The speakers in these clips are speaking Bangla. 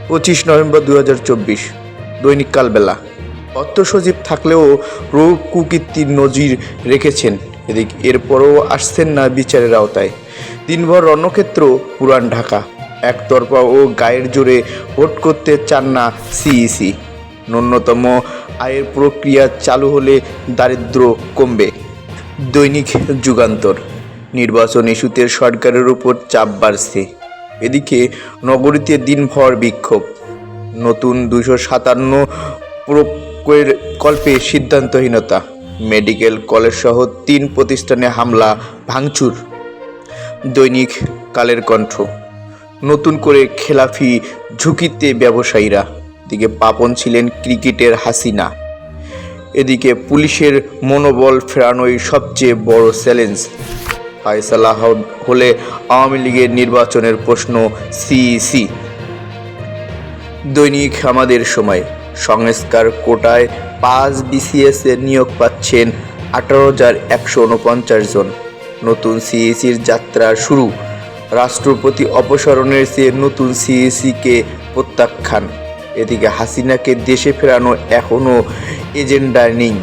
25 নভেম্বর 2024, দৈনিক কালবেলা। অর্থ সচিব থাকলেও রৌ কুকীর্তির নজির রেখেছেন। এরপরও আসছেন না বিচারের আওতায়। দিনভর রণক্ষেত্র পুরান ঢাকা। একতরফা ও গায়ের জোরে ভোট করতে চান না সিইসি। ন্যূনতম আয়ের প্রক্রিয়া চালু হলে দারিদ্র্য কমবে। দৈনিক যুগান্তর। নির্বাচন ইস্যুতে সরকারের উপর চাপ বাড়ছে। এদিকে নগরীতে দিনভর বিক্ষোভ। নতুন 257 প্রকল্পে সিদ্ধান্তহীনতা। মেডিকেল কলেজসহ 3 প্রতিষ্ঠানে হামলা ভাঙচুর। দৈনিক কালের কণ্ঠ। নতুন করে খেলাফি ঝুঁকিতে ব্যবসায়ীরা। এদিকে পাপন ছিলেন ক্রিকেটের হাসিনা। এদিকে পুলিশের মনোবল ফেরানোই সবচেয়ে বড় চ্যালেঞ্জ। ফয়সালা হলে আওয়ামী লীগের নির্বাচনের প্রশ্ন সিইসি। দৈনিক আমাদের সময়। সংস্কার কোটায় 5 বিসিএস এর নিয়োগ পাচ্ছেন 18,149 জন। নতুন সিইসির যাত্রা শুরু। রাষ্ট্রপতি অপসারণের চেয়ে নতুন সিইসিকে প্রত্যাখ্যান। এদিকে হাসিনাকে দেশে ফেরানো এখনও এজেন্ডায় নেই।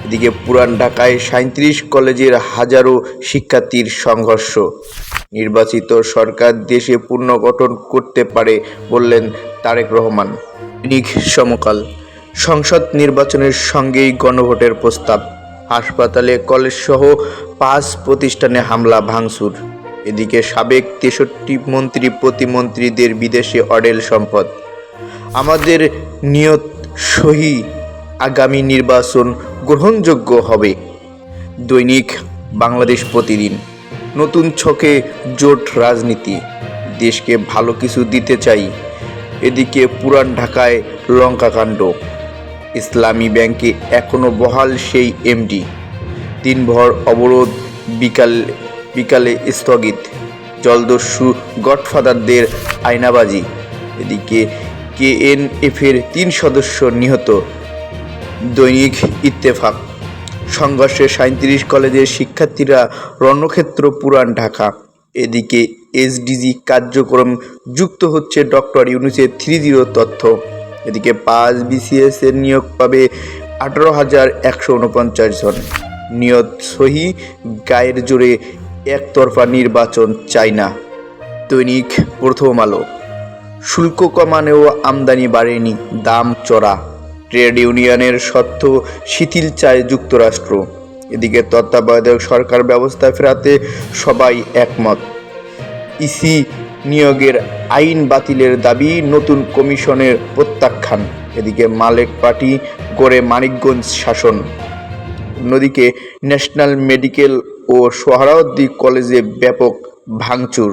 এদিকে পুরান ঢাকায় 37 কলেজের হাজারো শিক্ষার্থীর সংঘর্ষ। নির্বাচিত সরকার দেশে পুনর্গঠন করতে পারে বললেন তারেক রহমান। দৈনিক সমকাল। সংসদ নির্বাচনের সঙ্গেই গণভোটের প্রস্তাব। হাসপাতালে কলেজসহ 5 প্রতিষ্ঠানে হামলা ভাঙচুর। এদিকে সাবেক 63 মন্ত্রী প্রতিমন্ত্রীদের বিদেশে অঢেল সম্পদ। আমাদের নিয়ত সহি, আগামী নির্বাচন গ্রহণযোগ্য হবে। দৈনিক বাংলাদেশ প্রতিদিন। নতুন ছকে জোট রাজনীতি। দেশকে ভালো কিছু দিতে চাই। এদিকে পুরান ঢাকায় লঙ্কাকাণ্ড। ইসলামী ব্যাংকে এখনও বহাল সেই এমডি। দিনভর অবরোধ, বিকালে স্থগিত। জলদস্যু গডফাদারদের আয়নাবাজি। এদিকে কেএনএফের 3 সদস্য নিহত। দৈনিক ইত্তেফাক। সংঘর্ষে 37 কলেজের শিক্ষার্থীরা রণক্ষেত্র পুরান ঢাকা। এদিকে এসডিজি কার্যক্রম যুক্ত হচ্ছে ডক্টর ইউনূসের 3-0 তথ্য। এদিকে 5 বিসিএস এর নিয়োগ পাবে 18,149 জন। নিয়ত সহি, গায়ের জোরে একতরফা নির্বাচন চাই না। দৈনিক প্রথম আলো। শুল্ক কমানেও আমদানি বাড়েনি, দাম চড়া। ট্রেড ইউনিয়নের শর্ত শিথিল চায় যুক্তরাষ্ট্র। এদিকে তত্ত্বাবধায়ক সরকার ব্যবস্থা ফেরাতে সবাই একমত। ইসি নিয়োগের আইন বাতিলের দাবি, নতুন কমিশনের প্রত্যাখ্যান। এদিকে মালেক পার্টি গড়ে মানিকগঞ্জ শাসন। অন্যদিকে ন্যাশনাল মেডিকেল ও সোহরাওয়ার্দী কলেজে ব্যাপক ভাঙচুর।